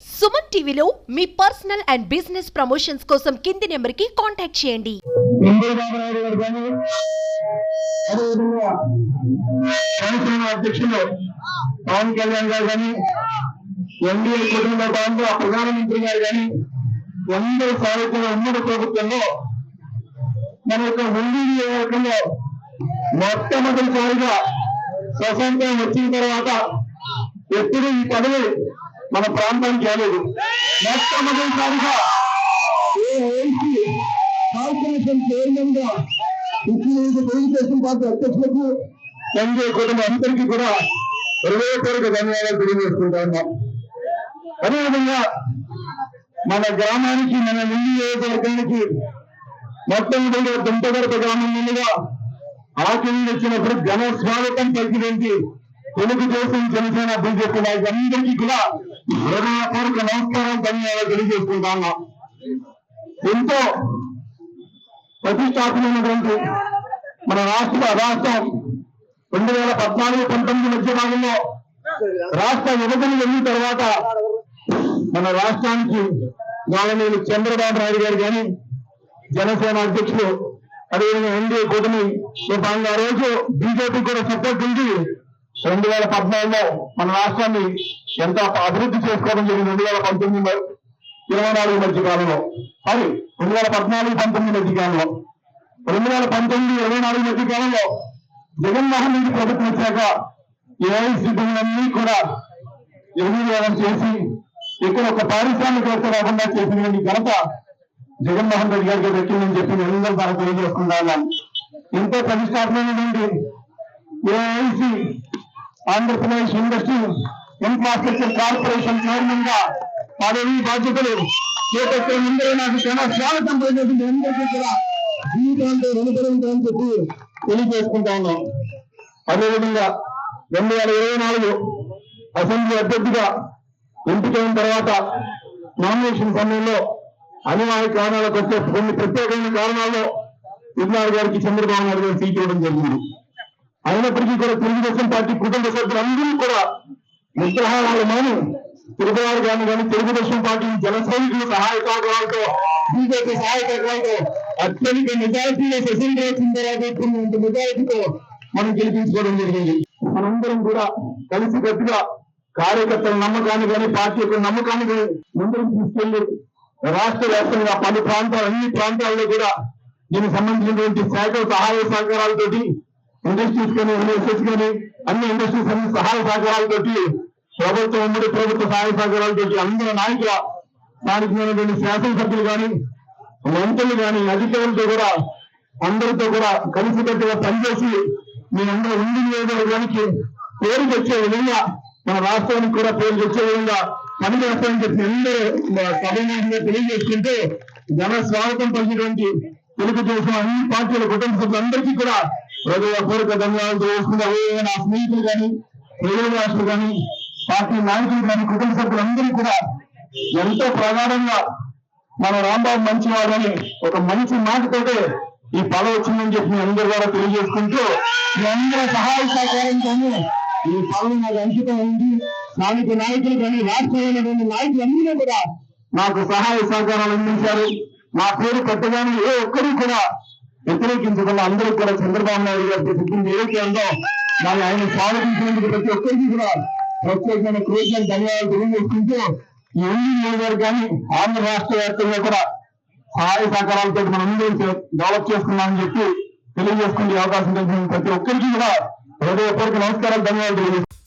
సుమన్ టీవీలో మీ personal and business promotions కోసం కింది నెంబర్కి కాంటాక్ట్ చేయండి. అధ్యక్షులు పవన్ కళ్యాణ్ గారు కానీ, ఎన్డీఏ కుటుంబ భాగంలో ప్రధానమంత్రి గారు కానీ, ఎందరో సాధించిన ఉమ్మడి ప్రభుత్వంలో మన యొక్క ముందు నియోజకవర్గంలో మొట్టమొదటిసారిగా స్వతంత్రం వచ్చిన తర్వాత ఎప్పుడు ఈ పదవి మన ప్రాంతానికి రాలేదు. మొట్టమొదటిసారిగా కార్పొరేషన్ చైర్మన్ గా తెలుగుదేశం పార్టీ అధ్యక్షులకు ఎన్డీఏ కుటుంబం అందరికీ కూడా హృదయపూర్వక ధన్యవాదాలు తెలియజేసుకుంటా ఉన్నాం. అదేవిధంగా మన గ్రామానికి, మన ముందు నియోజకవర్గానికి మొట్టమొదటిగా దుంపగడప గ్రామం ముందుగా ఆచరణ వచ్చినప్పుడు ఘన స్వాగతం పలికినటువంటి తెలుగుదేశం, జనసేన, బీజేపీ నాయకులందరికీ కూడా హృదయపూర్వక నమస్కారం, ధన్యవాదాలు తెలియజేసుకుంటా ఉన్నాం. ఎంతో ప్రతిష్టాత్మకమైనటువంటి మన రాష్ట్రం 2014-19 మధ్య భాగంలో రాష్ట్ర విభజన జరిగిన తర్వాత మన రాష్ట్రానికి గవర్నర్ చంద్రబాబు నాయుడు గారు కానీ, జనసేన అధ్యక్షులు, అదేవిధంగా ఎన్డీఏ కూటమి భాగంగా ఆ రోజు బీజేపీ కూడా సపోర్ట్ ఉంది. 2014లో మన రాష్ట్రాన్ని ఎంత అభివృద్ధి చేసుకోవడం జరిగింది. 2019-24 మధ్య కాలంలో, అది 2014-19 మధ్య కాలంలో, 2019-24 మధ్య కాలంలో జగన్మోహన్ రెడ్డి ప్రభుత్వం వచ్చాక ఏఐసీ భూములన్నీ కూడా నిర్వీర్యం చేసి ఇక్కడ ఒక పారిశ్రామికవేత్త రాకుండా చేసినటువంటి ఘనత జగన్మోహన్ రెడ్డి గారికి దక్కిందని చెప్పి అందరూ దానికి తెలియజేసుకుంటా ఉన్నాను. ఎంతో ప్రతిష్టాత్మకమైనటువంటి AIC Andhra Pradesh industry infrastructure corporation chairman గా పదవి బాధ్యతలు చేపట్టే ముందే నాకు చాలా స్వాగతం పలికినటువంటి అందరికీ కూడా జీవితాంతో రుణపడి ఉంటామని చెప్పి తెలియజేసుకుంటా ఉన్నాం. అదేవిధంగా 2024 అసెంబ్లీ అభ్యర్థిగా ఎంపికైన తర్వాత నామినేషన్ సమయంలో అనివార్య కారణాలకు వచ్చే కొన్ని ప్రత్యేకమైన కారణాల్లో తిరునాడు గారికి చంద్రబాబు నాయుడు గారు సీట్ ఇవ్వడం జరిగింది. అయినప్పటికీ కూడా తెలుగుదేశం పార్టీ కుటుంబ సభ్యులందరూ కూడా నిగ్రహాలు మాని తిరుపతి గారిని కానీ, తెలుగుదేశం పార్టీ జన సైనికుల సహాయ సహకారాలతో, బీజేపీ సహాయ సహకారాలతో అత్యధిక మెజారిటీలో అసెంబ్లీ వచ్చిన తర్వాత మెజారిటీతో మనం గెలిపించుకోవడం జరిగింది. మనందరం కూడా కలిసి గట్టిగా కార్యకర్తల నమ్మకాన్ని కానీ, పార్టీ యొక్క నమ్మకాన్ని కానీ ముందుకు తీసుకెళ్లి రాష్ట్ర వ్యాప్తంగా పలు ప్రాంతాలు, అన్ని ప్రాంతాల్లో కూడా దీనికి సంబంధించినటువంటి శాఖల సహాయ సహకారాలతోటి, ఇండస్ట్రీస్ కానీ, యూనివర్సిటీస్ కానీ, అన్ని ఇండస్ట్రీస్ అన్ని సహాయ సహకారాలతోటి, ప్రభుత్వం, ఉమ్మడి ప్రభుత్వ సహాయ సహకారాలతోటి అందరూ నాయకుల, స్థానికమైనటువంటి శాసనసభ్యులు కానీ, మంత్రులు కానీ, అధికారులతో కూడా అందరితో కూడా కలిసికట్టుగా పనిచేసి మీ అందరూ ఉండి నియోజకవర్గానికి పేరు తెచ్చే విధంగా, మన రాష్ట్రానికి కూడా పేరు తెచ్చే విధంగా పని చేస్తామని చెప్పి అందరూ సభ్యంగా తెలియజేసుకుంటే జన స్వాగతం పలికినటువంటి తెలుగుదేశం అన్ని పార్టీల కుటుంబ సభ్యులందరికీ కూడా హృదయపూర్వక ధన్యవాదాలు తెలియజేసుకుంటే, నా స్నేహితులు కానీ, ప్రజల రాష్ట్రులు కానీ, పార్టీ నాయకులు కానీ, కుటుంబ సభ్యులందరూ కూడా ఎంతో ప్రగాఢంగా మన రాంబాబు మంచివాడని ఒక మంచి మాటతోటే ఈ పదవి వచ్చిందని చెప్పి అందరూ కూడా తెలియజేసుకుంటూ, మీ అందరూ సహాయ సహకారంతోనే ఈ పదవి నాకు అంకితం ఉంది. స్థానిక నాయకులు కానీ, రాష్ట్రంలోని నాయకులందరూ కూడా నాకు సహాయ సహకారాలు అందించారు. నా పేరు పెట్టగానే ఏ ఒక్కరూ కూడా వ్యతిరేకించకుండా అందరూ కూడా చంద్రబాబు నాయుడు గారికి చెప్పింది ఏదైతే ఉందో దాన్ని ఆయన స్వాగతించినందుకు ప్రతి ఒక్కరికి కూడా ప్రత్యేకమైన కృతజ్ఞతలు, ధన్యవాదాలు తెలియజేసుకుంటూ, ఈ నియోజకవర్గాన్ని ఆంధ్ర రాష్ట్ర వ్యాప్తంగా కూడా సహాయ సహకారాలతో మనం అందరూ డెవలప్ చేసుకున్నామని చెప్పి తెలియజేసుకునే అవకాశం కలిగిన ప్రతి ఒక్కరికి కూడా హృదయపూర్వక నమస్కారాలు, ధన్యవాదాలు తెలియజేస్తున్నాను.